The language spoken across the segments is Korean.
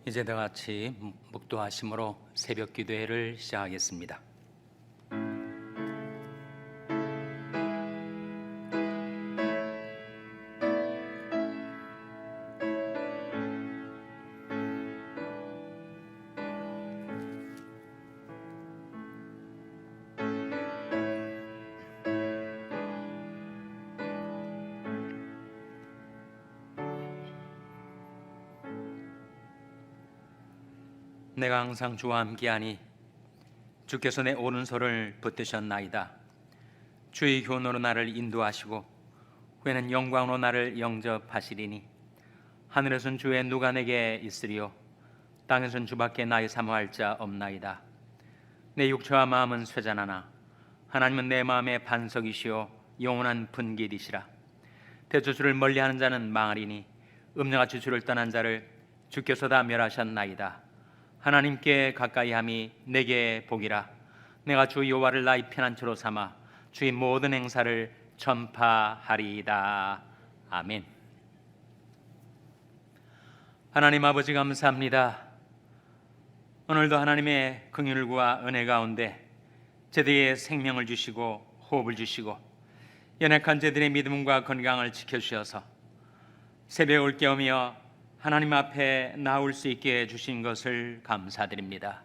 이제 다 같이 묵도하심으로 새벽 기도회를 시작하겠습니다. 내가 항상 주와 함께하니 주께서 내 오른손을 붙드셨나이다. 주의 교훈으로 나를 인도하시고 후에는 영광으로 나를 영접하시리니 하늘에선 주의 누가 내게 있으리요 땅에선 주밖에 나의 사모할 자 없나이다. 내 육체와 마음은 쇠잔하나 하나님은 내 마음의 반석이시요 영원한 분깃이시라. 대저주를 멀리하는 자는 망하리니 음녀같이 주를 떠난 자를 주께서 다 멸하셨나이다. 하나님께 가까이함이 내게 복이라. 내가 주 여호와를 나의 피난처로 삼아 주의 모든 행사를 전파하리이다. 아멘. 하나님 아버지 감사합니다. 오늘도 하나님의 긍휼과 은혜 가운데 제들의 생명을 주시고 호흡을 주시고 연약한 제들의 믿음과 건강을 지켜주셔서 새벽을 깨우며 하나님 앞에 나올 수 있게 해주신 것을 감사드립니다.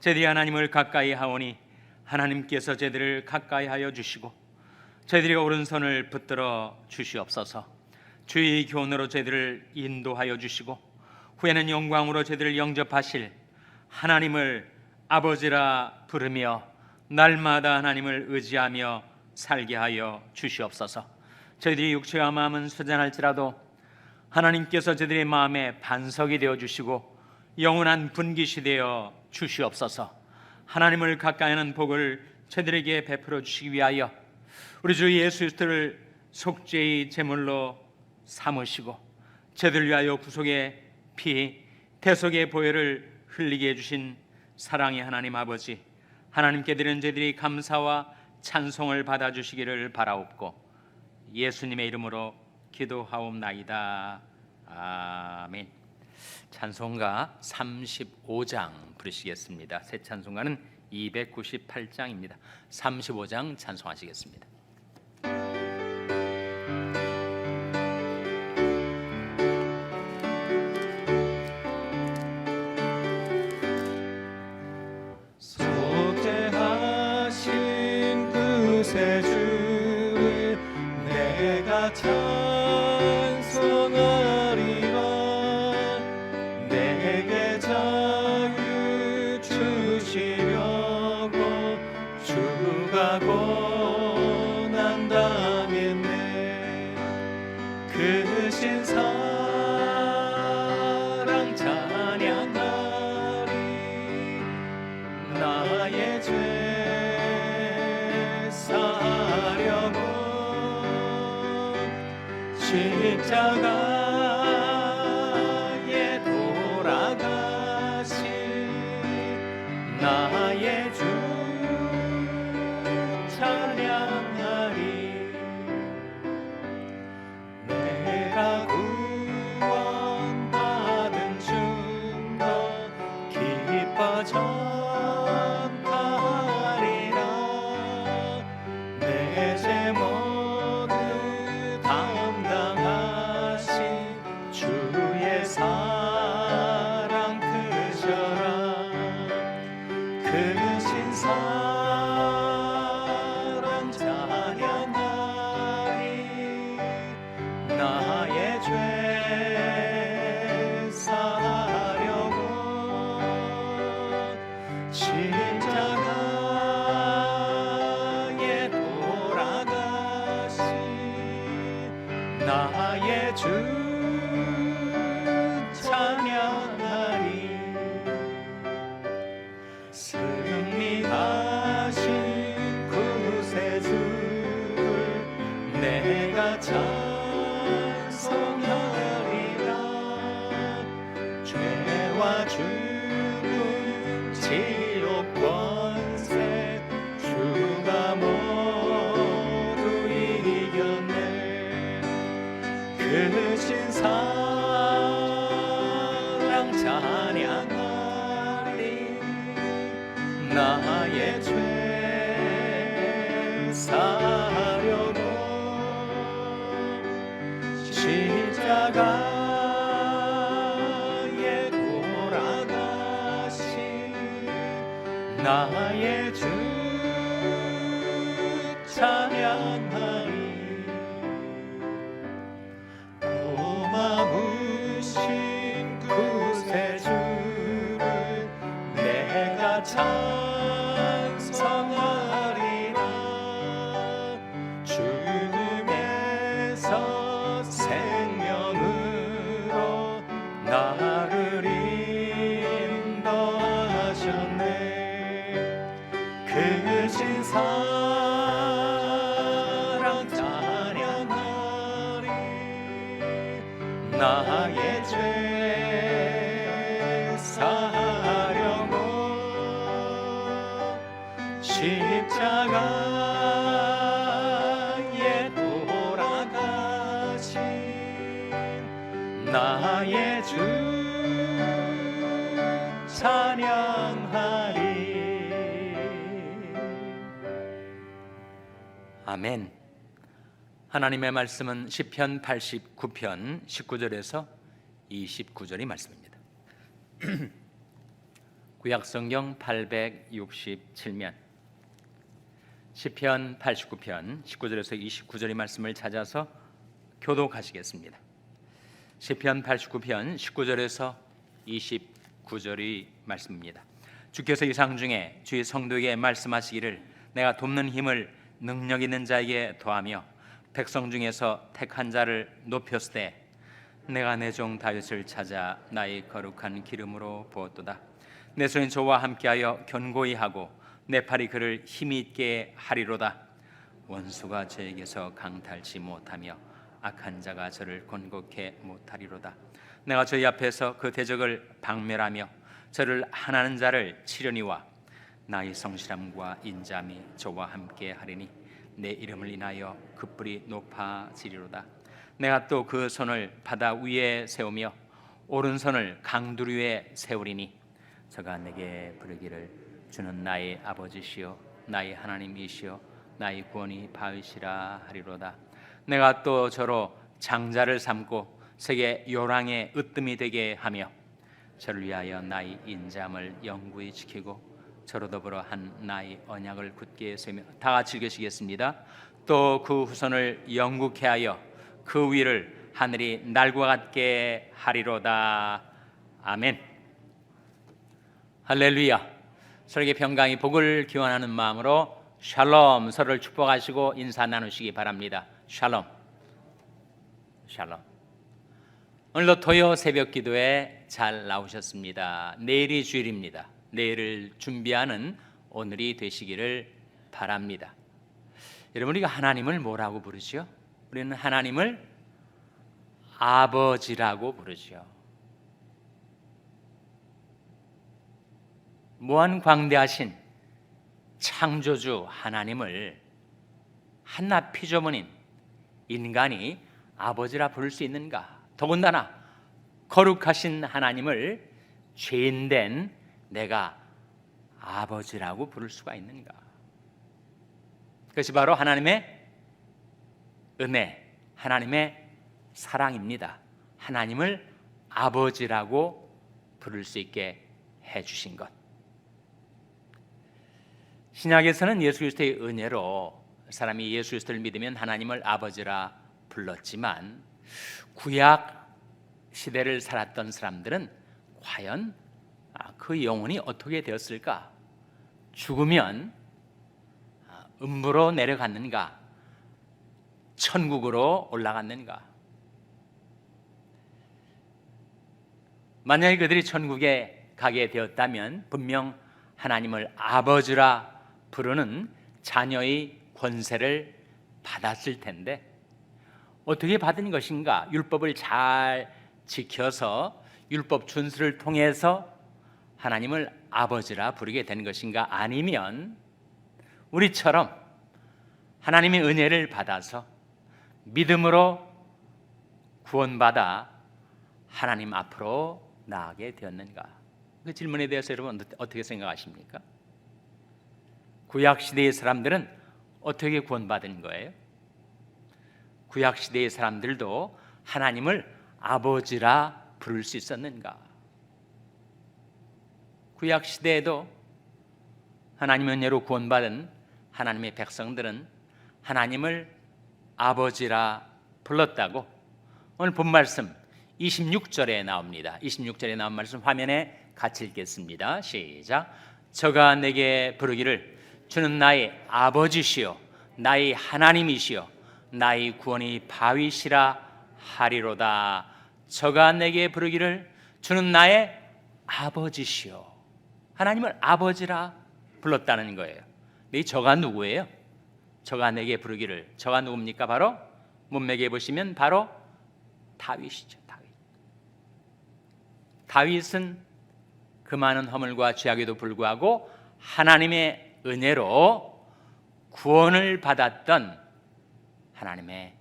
저희들이 하나님을 가까이 하오니 하나님께서 저희들을 가까이 하여 주시고 저희들이 오른손을 붙들어 주시옵소서. 주의 교훈으로 저희들을 인도하여 주시고 후에는 영광으로 저희들을 영접하실 하나님을 아버지라 부르며 날마다 하나님을 의지하며 살게 하여 주시옵소서. 저희들이 육체와 마음은 쇠잔할지라도 하나님께서 저희들의 마음에 반석이 되어 주시고 영원한 분깃이 되어 주시옵소서. 하나님을 가까이하는 복을 저희들에게 베풀어 주시기 위하여 우리 주 예수 그리스도를 속죄의 제물로 삼으시고 저희들을 위하여 구속의 피 대속의 보혈을 흘리게 해주신 사랑의 하나님 아버지, 하나님께 드리는 저희들이 감사와 찬송을 받아주시기를 바라옵고 예수님의 이름으로 기도하옵나이다. 아멘. 찬송가 35장 부르시겠습니다. 새 찬송가는 298장입니다. 35장 찬송하시겠습니다. 속죄하신 그 새 주를 내가 찬송하리라. 내게 자유 주시려고 주가 고난당했네. 그 신사랑 찬양하리. 나의 죄 사하려고 십자가에 돌아가신 나의 주 찬양하리. 내가 구원받은 증거 기뻐 전파하리라. 내 죄 모두 담당하신 주의 사랑 크셔라. 크신 사랑 찬양하리. 나의 죄 사하려고 십자가에 돌아가신 나의 주 찬양하리. 승리하신 구세주를 내가 찬송하리라. 죄와 죽음 지옥 권세 주가 모두 이겼네. 그 신 사랑 찬양하리. 나의 죄 사려고 십자가에 돌아가신 나의 주 찬양하리. 고마우신 구세주를 내가 찬송하리라. 죽음에서 생명으로 나를 인도하셨네. 크신 사랑 찬양하리. 나의 죄 사려고 십자가에 돌아가신 나의 주 찬양하리. 아멘. 하나님의 말씀은 시편 89편 19절에서 29절이 말씀입니다. 구약성경 867면 시편 89편 19절에서 29절의 말씀을 찾아서 교독하시겠습니다. 시편 89편 19절에서 29절의 말씀입니다. 주께서 이상 중에 주의 성도에게 말씀하시기를 내가 돕는 힘을 능력 있는 자에게 더하며 백성 중에서 택한 자를 높였으되 내가 내 종 다윗을 찾아 나의 거룩한 기름으로 부었도다. 내 손이 저와 함께하여 견고히 하고 내 팔이 그를 힘이 있게 하리로다. 원수가 저에게서 강탈치 못하며 악한 자가 저를 곤곡해 못하리로다. 내가 저희 앞에서 그 대적을 박멸하며 저를 하나는 자를 치려니와 나의 성실함과 인자함이 저와 함께 하리니 내 이름을 인하여 그 뿔이 높아지리로다. 내가 또 그 손을 바다 위에 세우며 오른손을 강두리 위에 세우리니 저가 내게 부르기를 주는 나의 아버지시요 나의 하나님이시요 나의 구원이 바위시라 하리로다. 내가 또 저로 장자를 삼고 세계 요랑의 으뜸이 되게 하며 저를 위하여 나의 인자함을 영구히 지키고 저로 더불어 한 나의 언약을 굳게 세우며. 다 같이 읽으시겠습니다. 또 그 후손을 영국케 하여 그 위를 하늘이 날과 같게 하리로다. 아멘. 할렐루야. 서로에게 평강이 복을 기원하는 마음으로 샬롬, 서로를 축복하시고 인사 나누시기 바랍니다. 샬롬. 샬롬. 오늘도 토요 새벽 기도에 잘 나오셨습니다. 내일이 주일입니다. 내일을 준비하는 오늘이 되시기를 바랍니다. 여러분, 우리가 하나님을 뭐라고 부르죠? 우리는 하나님을 아버지라고 부르죠. 무한 광대하신 창조주 하나님을 한낱 피조물인 인간이 아버지라 부를 수 있는가? 더군다나 거룩하신 하나님을 죄인된 내가 아버지라고 부를 수가 있는가? 그것이 바로 하나님의 은혜, 하나님의 사랑입니다. 하나님을 아버지라고 부를 수 있게 해주신 것. 신약에서는 예수 그리스도의 은혜로 사람이 예수 그리스도를 믿으면 하나님을 아버지라 불렀지만 구약 시대를 살았던 사람들은 과연 그 영혼이 어떻게 되었을까? 죽으면 음부로 내려갔는가? 천국으로 올라갔는가? 만약에 그들이 천국에 가게 되었다면 분명 하나님을 아버지라 부르는 자녀의 권세를 받았을 텐데 어떻게 받은 것인가? 율법을 잘 지켜서 율법 준수를 통해서 하나님을 아버지라 부르게 된 것인가? 아니면 우리처럼 하나님의 은혜를 받아서 믿음으로 구원받아 하나님 앞으로 나게 되었는가? 그 질문에 대해서 여러분 어떻게 생각하십니까? 구약 시대의 사람들은 어떻게 구원받은 거예요? 구약 시대의 사람들도 하나님을 아버지라 부를 수 있었는가? 구약 시대에도 하나님의 은혜로 구원받은 하나님의 백성들은 하나님을 아버지라 불렀다고 오늘 본 말씀 26절에 나옵니다. 26절에 나온 말씀 화면에 같이 읽겠습니다. 시작. 저가 내게 부르기를 주는 나의 아버지시요 나의 하나님이시요 나의 구원의 바위시라 하리로다. 저가 내게 부르기를 주는 나의 아버지시요. 하나님을 아버지라 불렀다는 거예요. 이 저가 누구예요? 저가 내게 부르기를, 저가 누굽니까? 바로 문맥에 보시면 바로 다윗이죠. 다윗은 그 많은 허물과 죄악에도 불구하고 하나님의 은혜로 구원을 받았던 하나님의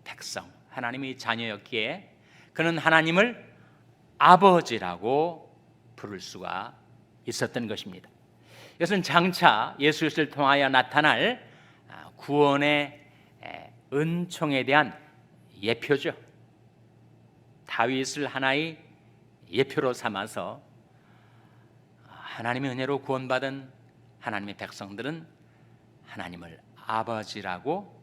백성, 하나님의 자녀였기에 그는 하나님을 아버지라고 부를 수가 있었던 것입니다. 이것은 장차 예수 그리스도를 통하여 나타날 구원의 은총에 대한 예표죠. 다윗을 하나의 예표로 삼아서 하나님의 은혜로 구원받은 하나님의 백성들은 하나님을 아버지라고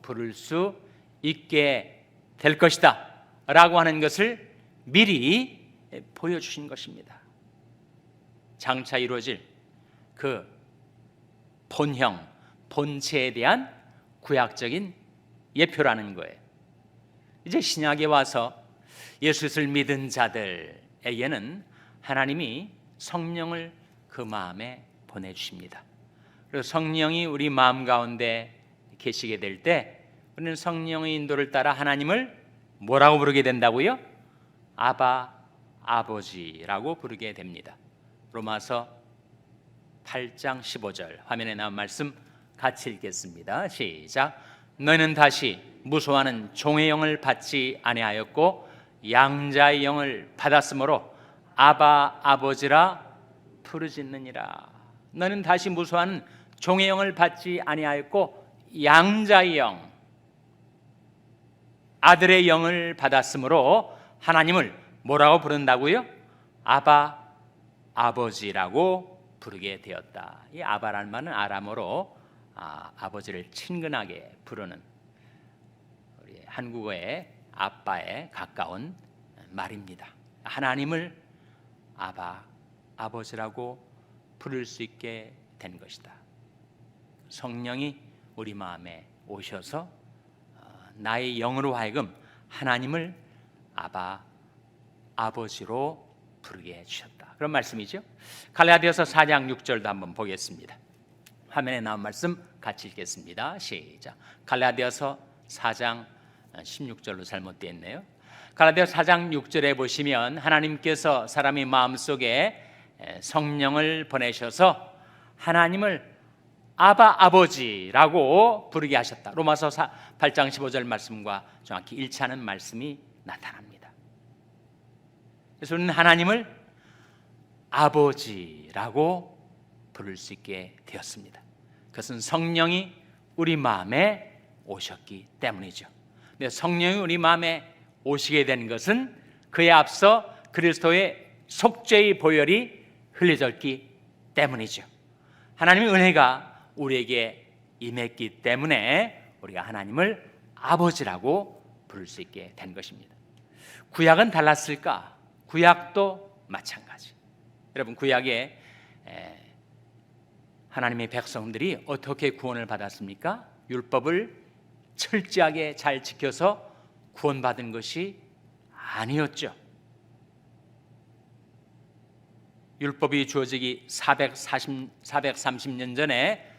부를 수 있게 될 것이다 라고 하는 것을 미리 보여주신 것입니다. 장차 이루어질 그 본형, 본체에 대한 구약적인 예표라는 거예요. 이제 신약에 와서 예수를 믿은 자들에게는 하나님이 성령을 그 마음에 보내주십니다. 그리고 성령이 우리 마음 가운데 계시게 될 때 우리는 성령의 인도를 따라 하나님을 뭐라고 부르게 된다고요? 아바, 아버지라고 부르게 됩니다. 로마서 8장 15절 화면에 나온 말씀 같이 읽겠습니다. 시작. 너희는 다시 무소하는 종의 영을 받지 아니하였고 양자의 영을 받았으므로 아바 아버지라 부르짖느니라. 너는 다시 무소하는 종의 영을 받지 아니하였고 양자의 영, 아들의 영을 받았으므로 하나님을 뭐라고 부른다고요? 아바 아버지라고 부르게 되었다. 이 아바라는 말은 아람어로 아버지를 친근하게 부르는 우리 한국어의 아빠에 가까운 말입니다. 하나님을 아바, 아버지라고 부를 수 있게 된 것이다. 성령이 우리 마음에 오셔서 나의 영으로 하여금 하나님을 아바, 아버지로 부르게 해주셨다. 그런 말씀이죠. 갈라디아서 4장 6절도 한번 보겠습니다. 화면에 나온 말씀 같이 읽겠습니다. 시작. 갈라디아서 4장 16절로 잘못되어 있네요. 갈라디아서 4장 6절에 보시면 하나님께서 사람의 마음속에 성령을 보내셔서 하나님을 아바 아버지라고 부르게 하셨다. 로마서 8장 15절 말씀과 정확히 일치하는 말씀이 나타납니다. 그래서 우리는 하나님을 아버지라고 부를 수 있게 되었습니다. 그것은 성령이 우리 마음에 오셨기 때문이죠. 근데 성령이 우리 마음에 오시게 된 것은 그에 앞서 그리스도의 속죄의 보혈이 흘려졌기 때문이죠. 하나님의 은혜가 우리에게 임했기 때문에 우리가 하나님을 아버지라고 부를 수 있게 된 것입니다. 구약은 달랐을까? 구약도 마찬가지. 여러분, 구약에 하나님의 백성들이 어떻게 구원을 받았습니까? 율법을 철저하게 잘 지켜서 구원받은 것이 아니었죠. 율법이 주어지기 430년 전에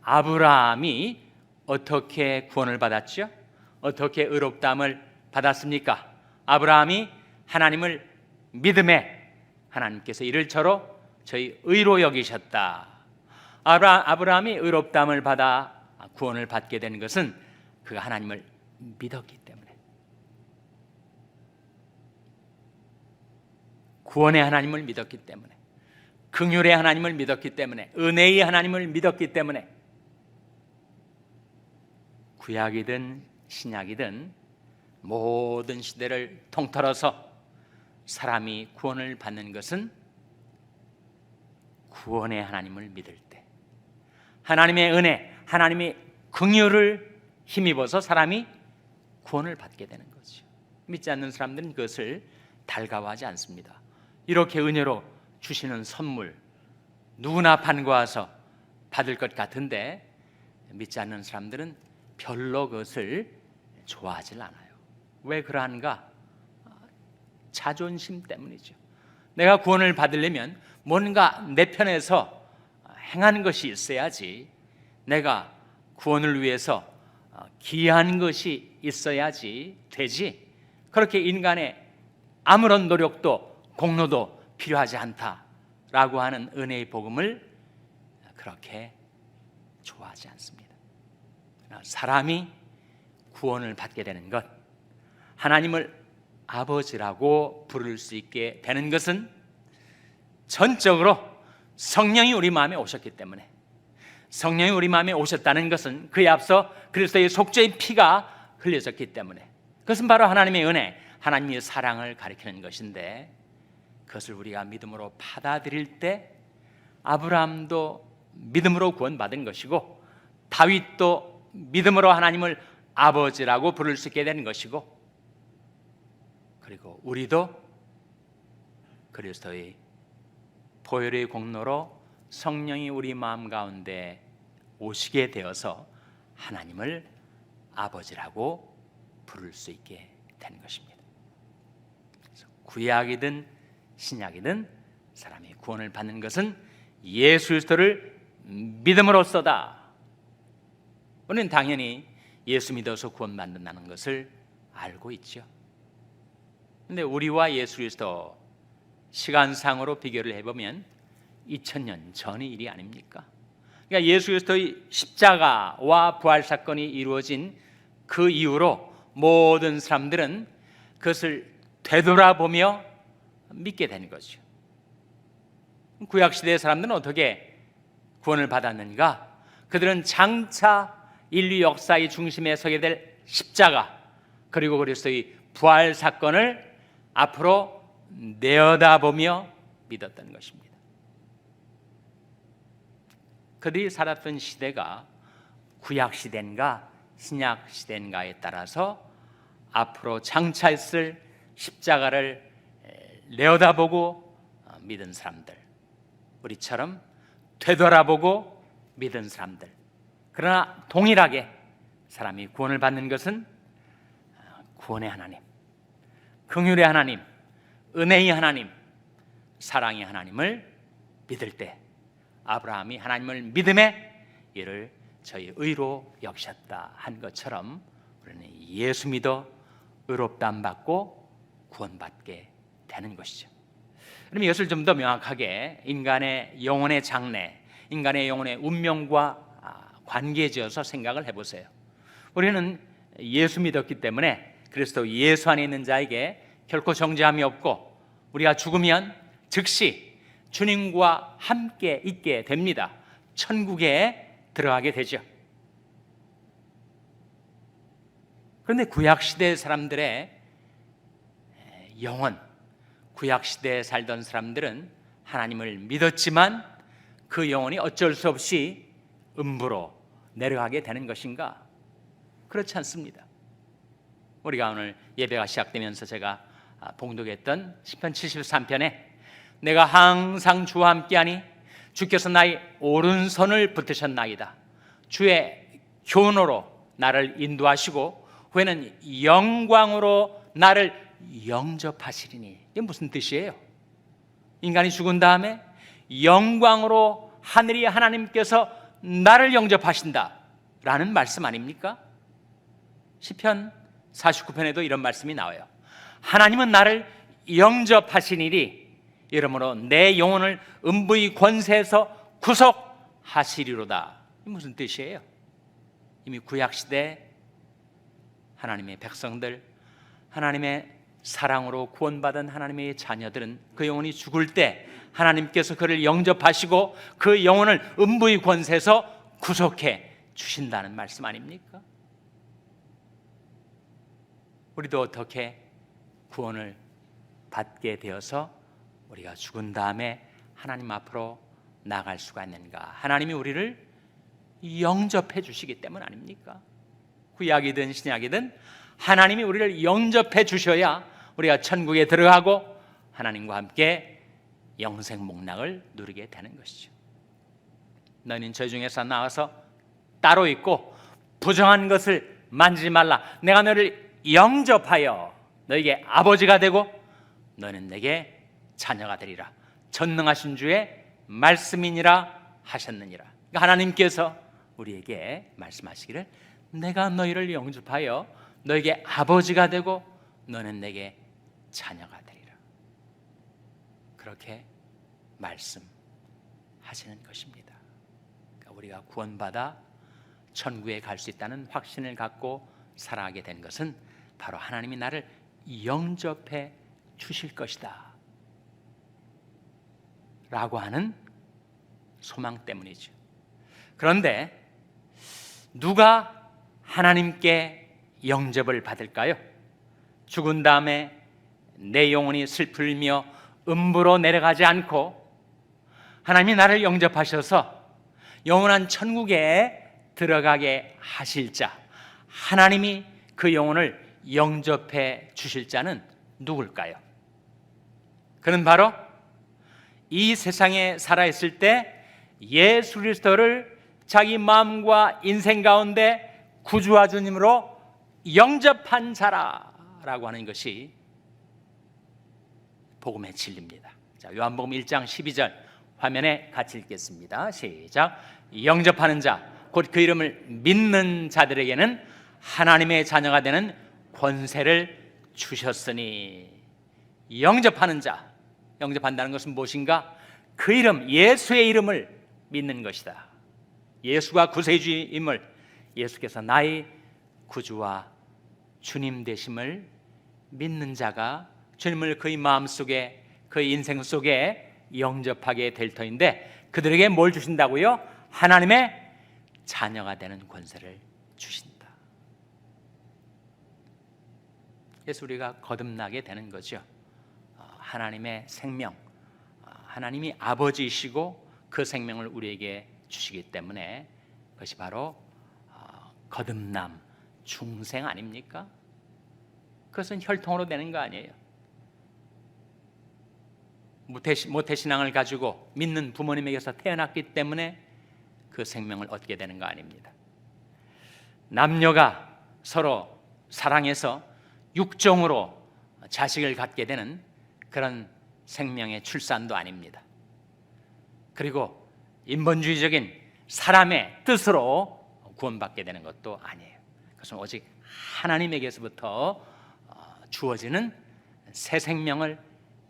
아브라함이 어떻게 구원을 받았죠? 어떻게 의롭다함을 받았습니까? 아브라함이 하나님을 믿음에 하나님께서 이를 저로 저희 의로 여기셨다. 아브라함이 의롭다함을 받아 구원을 받게 된 것은 그가 하나님을 믿었기 때문에. 구원의 하나님을 믿었기 때문에, 긍휼의 하나님을 믿었기 때문에, 은혜의 하나님을 믿었기 때문에 구약이든 신약이든 모든 시대를 통틀어서 사람이 구원을 받는 것은 구원의 하나님을 믿을 때, 하나님의 은혜, 하나님의 긍휼을 힘입어서 사람이 구원을 받게 되는 거죠. 믿지 않는 사람들은 그것을 달가워하지 않습니다. 이렇게 은혜로 주시는 선물 누구나 반가워서 받을 것 같은데 믿지 않는 사람들은 별로 그것을 좋아하지 않아요. 왜 그러한가? 자존심 때문이죠. 내가 구원을 받으려면 뭔가 내 편에서 행하는 것이 있어야지, 내가 구원을 위해서 기여한 것이 있어야지 되지, 그렇게 인간의 아무런 노력도 공로도 필요하지 않다라고 하는 은혜의 복음을 그렇게 좋아하지 않습니다. 사람이 구원을 받게 되는 것, 하나님을 아버지라고 부를 수 있게 되는 것은 전적으로 성령이 우리 마음에 오셨기 때문에, 성령이 우리 마음에 오셨다는 것은 그에 앞서 그리스도의 속죄의 피가 흘려졌기 때문에, 그것은 바로 하나님의 은혜, 하나님의 사랑을 가리키는 것인데, 그것을 우리가 믿음으로 받아들일 때 아브라함도 믿음으로 구원받은 것이고, 다윗도 믿음으로 하나님을 아버지라고 부를 수 있게 되는 것이고, 그리고 우리도 그리스도의 보혈의 공로로 성령이 우리 마음 가운데 오시게 되어서 하나님을 아버지라고 부를 수 있게 되는 것입니다. 그래서 구약이든 신약이든 사람이 구원을 받는 것은 예수 그리스도를 믿음으로써다. 우리는 당연히 예수 믿어서 구원받는다는 것을 알고 있죠. 그런데 우리와 예수 그리스도 시간상으로 비교를 해보면 2000년 전의 일이 아닙니까? 그러니까 예수 그리스도의 십자가와 부활 사건이 이루어진 그 이후로 모든 사람들은 그것을 되돌아보며 믿게 되는 거죠. 구약시대의 사람들은 어떻게 구원을 받았는가? 그들은 장차 인류 역사의 중심에 서게 될 십자가, 그리고 그리스도의 부활 사건을 앞으로 내어다보며 믿었던 것입니다. 그들이 살았던 시대가 구약시대인가 신약시대인가에 따라서 앞으로 장차 있을 십자가를 내어다보고 믿은 사람들, 우리처럼 되돌아보고 믿은 사람들, 그러나 동일하게 사람이 구원을 받는 것은 구원의 하나님, 긍휼의 하나님, 은혜의 하나님, 사랑의 하나님을 믿을 때, 아브라함이 하나님을 믿음에 이를 저희 의로 여기셨다 한 것처럼 우리는 예수 믿어 의롭다함 받고 구원받게 되는 것이죠. 그럼 이것을 좀 더 명확하게 인간의 영혼의 장래, 인간의 영혼의 운명과 관계지어서 생각을 해보세요. 우리는 예수 믿었기 때문에 그리스도 예수 안에 있는 자에게 결코 정죄함이 없고, 우리가 죽으면 즉시 주님과 함께 있게 됩니다. 천국에 들어가게 되죠. 그런데 구약시대 사람들의 영혼, 구약시대에 살던 사람들은 하나님을 믿었지만 그 영혼이 어쩔 수 없이 음부로 내려가게 되는 것인가? 그렇지 않습니다. 우리가 오늘 예배가 시작되면서 제가 봉독했던 시편 73편에 내가 항상 주와 함께하니 주께서 나의 오른손을 붙드셨나이다. 주의 교훈으로 나를 인도하시고 후에는 영광으로 나를 영접하시리니. 이게 무슨 뜻이에요? 인간이 죽은 다음에 영광으로 하늘의 하나님께서 나를 영접하신다 라는 말씀 아닙니까? 시편 49편에도 이런 말씀이 나와요. 하나님은 나를 영접하시니리, 이러므로 내 영혼을 음부의 권세에서 구속하시리로다. 이게 무슨 뜻이에요? 이미 구약시대 하나님의 백성들, 하나님의 사랑으로 구원받은 하나님의 자녀들은 그 영혼이 죽을 때 하나님께서 그를 영접하시고 그 영혼을 음부의 권세에서 구속해 주신다는 말씀 아닙니까? 우리도 어떻게 구원을 받게 되어서 우리가 죽은 다음에 하나님 앞으로 나갈 수가 있는가? 하나님이 우리를 영접해 주시기 때문 아닙니까? 구약이든 신약이든 하나님이 우리를 영접해 주셔야 우리가 천국에 들어가고 하나님과 함께 영생 복락을 누리게 되는 것이죠. 너희는 저희 중에서 나와서 따로 있고 부정한 것을 만지지 말라. 내가 너를 영접하여 너에게 아버지가 되고 너는 내게 자녀가 되리라. 전능하신 주의 말씀이니라 하셨느니라. 그러니까 하나님께서 우리에게 말씀하시기를 내가 너희를 영접하여 너에게 아버지가 되고 너는 내게 자녀가 되리라. 그렇게 말씀하시는 것입니다. 그러니까 우리가 구원받아 천국에 갈 수 있다는 확신을 갖고 살아가게 된 것은 바로 하나님이 나를 영접해 주실 것이다 라고 하는 소망 때문이죠. 그런데 누가 하나님께 영접을 받을까요? 죽은 다음에 내 영혼이 슬플며 음부로 내려가지 않고 하나님이 나를 영접하셔서 영원한 천국에 들어가게 하실 자, 하나님이 그 영혼을 영접해 주실 자는 누굴까요? 그는 바로 이 세상에 살아있을 때 예수 그리스도를 자기 마음과 인생 가운데 구주와 주님으로 영접한 자라라고 하는 것이 복음의 진리입니다. 자, 요한복음 1장 12절 화면에 같이 읽겠습니다. 시작. 영접하는 자, 곧 그 이름을 믿는 자들에게는 하나님의 자녀가 되는 권세를 주셨으니. 영접하는 자, 영접한다는 것은 무엇인가? 그 이름, 예수의 이름을 믿는 것이다. 예수가 구세주임을, 예수께서 나의 구주와 주님 되심을 믿는 자가 주님을 그의 마음속에, 그의 인생 속에 영접하게 될 터인데, 그들에게 뭘 주신다고요? 하나님의 자녀가 되는 권세를 주신다. 그래서 우리가 거듭나게 되는 거죠. 하나님의 생명, 하나님이 아버지이시고 그 생명을 우리에게 주시기 때문에 그것이 바로 거듭남, 중생 아닙니까? 그것은 혈통으로 되는 거 아니에요. 모태신앙을 가지고 믿는 부모님에게서 태어났기 때문에 그 생명을 얻게 되는 거 아닙니다. 남녀가 서로 사랑해서 육정으로 자식을 갖게 되는 그런 생명의 출산도 아닙니다. 그리고 인본주의적인 사람의 뜻으로 구원받게 되는 것도 아니에요. 그것은 오직 하나님에게서부터 주어지는 새 생명을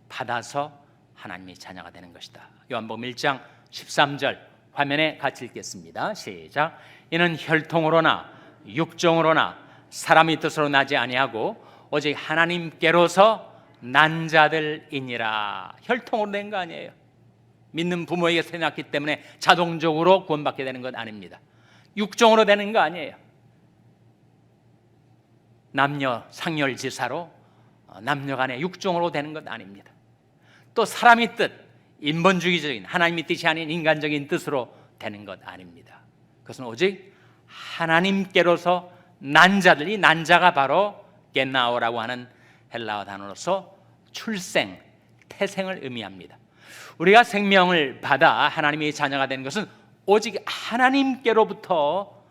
받아서 하나님의 자녀가 되는 것이다. 요한복음 1장 13절 화면에 같이 읽겠습니다. 시작. 이는 혈통으로나 육정으로나 사람의 뜻으로 나지 아니하고 오직 하나님께로서 난 자들이니라. 혈통으로 된 거 아니에요. 믿는 부모에게 태어났기 때문에 자동적으로 구원받게 되는 것 아닙니다. 육정으로 되는 거 아니에요. 남녀 상열지사로 남녀 간의 육정으로 되는 것 아닙니다. 또 사람의 뜻, 인본주의적인 하나님의 뜻이 아닌 인간적인 뜻으로 되는 것 아닙니다. 그것은 오직 하나님께로서 난 자들, 이 난자가 바로 겐나오라고 하는 헬라어 단어로서 출생, 태생을 의미합니다. 우리가 생명을 받아 하나님의 자녀가 되는 것은 오직 하나님께로부터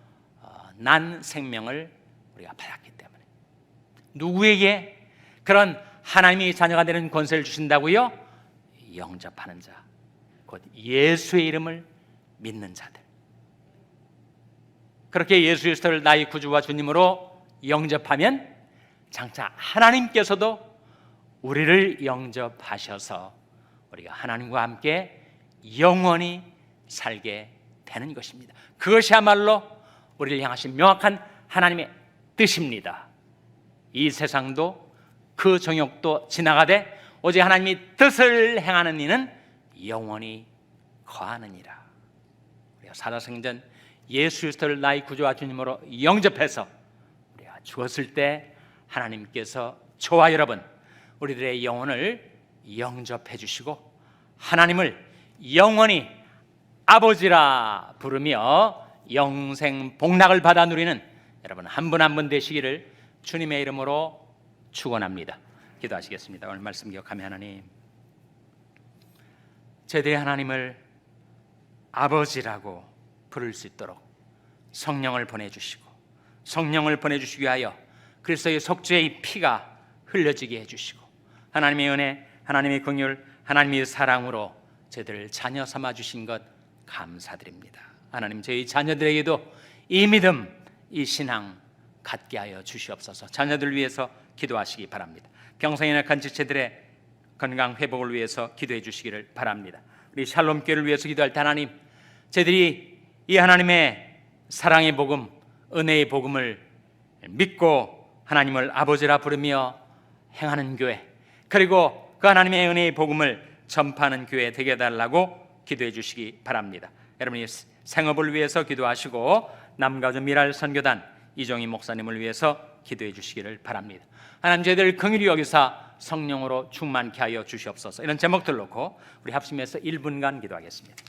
난 생명을 우리가 받았기 때문에. 누구에게 그런 하나님의 자녀가 되는 권세를 주신다고요? 영접하는 자, 곧 예수의 이름을 믿는 자들. 그렇게 예수 그리스도를 나의 구주와 주님으로 영접하면 장차 하나님께서도 우리를 영접하셔서 우리가 하나님과 함께 영원히 살게 되는 것입니다. 그것이야말로 우리를 향하신 명확한 하나님의 뜻입니다. 이 세상도 그 정욕도 지나가되 오직 하나님이 뜻을 행하는 이는 영원히 거하느니라. 우리가 살아생전 예수 그리스도를 나의 구주와 주님으로 영접해서 우리가 죽었을 때 하나님께서 저와 여러분 우리들의 영혼을 영접해 주시고 하나님을 영원히 아버지라 부르며 영생 복락을 받아 누리는 여러분 한 분 한 분 되시기를 주님의 이름으로 축원합니다. 기도하시겠습니다. 오늘 말씀 기억하며 하나님, 제대의 하나님을 아버지라고 부를 수 있도록 성령을 보내주시고 성령을 보내주시기 위하여 그리스도의 속죄의 피가 흘려지게 해주시고 하나님의 은혜, 하나님의 긍휼, 하나님의 사랑으로 저희들을 자녀 삼아 주신 것 감사드립니다. 하나님, 저희 자녀들에게도 이 믿음, 이 신앙 갖게 하여 주시옵소서. 자녀들을 위해서 기도하시기 바랍니다. 평생에 약한 지체들의 건강 회복을 위해서 기도해 주시기를 바랍니다. 우리 샬롬교회를 위해서 기도할 때 하나님, 저희들이 이 하나님의 사랑의 복음, 은혜의 복음을 믿고 하나님을 아버지라 부르며 행하는 교회, 그리고 그 하나님의 은혜의 복음을 전파하는 교회 되게 해달라고 기도해 주시기 바랍니다. 여러분이 생업을 위해서 기도하시고 남가주 미랄 선교단 이종희 목사님을 위해서 기도해 주시기를 바랍니다. 하나님, 저희들 긍휼히 여기사 성령으로 충만케 하여 주시옵소서. 이런 제목들 놓고 우리 합심해서 1분간 기도하겠습니다.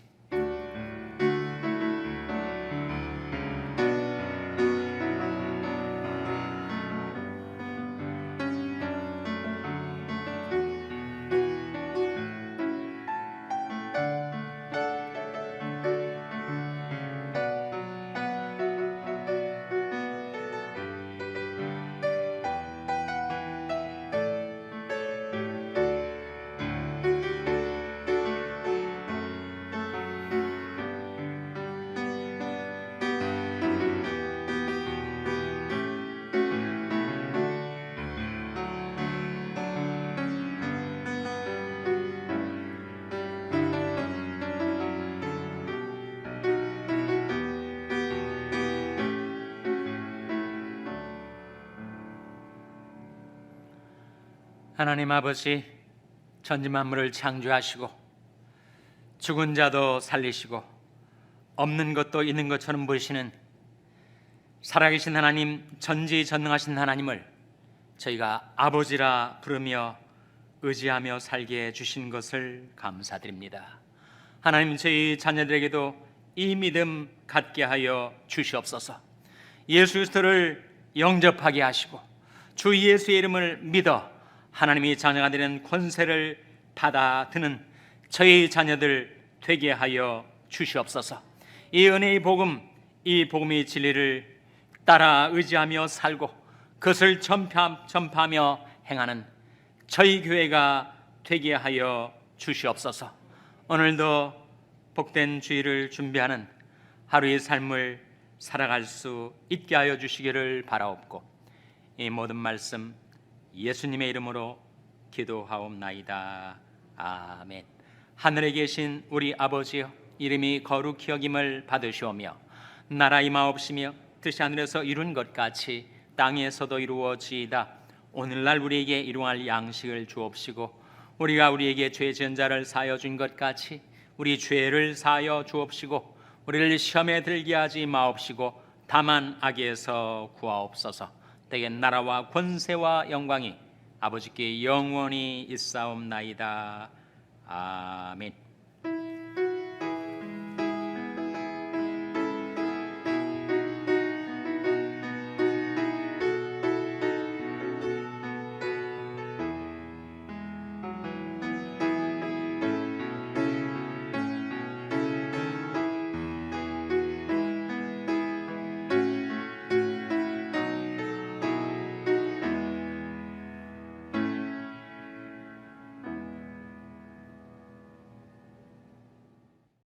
하나님 아버지, 천지만물을 창조하시고 죽은 자도 살리시고 없는 것도 있는 것처럼 보이시는 살아계신 하나님, 전지전능하신 하나님을 저희가 아버지라 부르며 의지하며 살게 해주신 것을 감사드립니다. 하나님, 저희 자녀들에게도 이 믿음 갖게 하여 주시옵소서. 예수 그리스도를 영접하게 하시고 주 예수의 이름을 믿어 하나님이 자녀가 되는 권세를 받아드는 저희 자녀들 되게 하여 주시옵소서. 이 은혜의 복음, 이 복음의 진리를 따라 의지하며 살고 그것을 전파하며 행하는 저희 교회가 되게 하여 주시옵소서. 오늘도 복된 주일을 준비하는 하루의 삶을 살아갈 수 있게 하여 주시기를 바라옵고 이 모든 말씀 예수님의 이름으로 기도하옵나이다. 아멘. 하늘에 계신 우리 아버지여, 이름이 거룩히 여김을 받으시오며 나라 임하옵시며 뜻이 하늘에서 이룬 것 같이 땅에서도 이루어지이다. 오늘날 우리에게 일용할 양식을 주옵시고 우리가 우리에게 죄 지은 자를 사하여 준 것 같이 우리 죄를 사하여 주옵시고 우리를 시험에 들게 하지 마옵시고 다만 악에서 구하옵소서. 대개 나라와 권세와 영광이 아버지께 영원히 있사옵나이다. 아멘.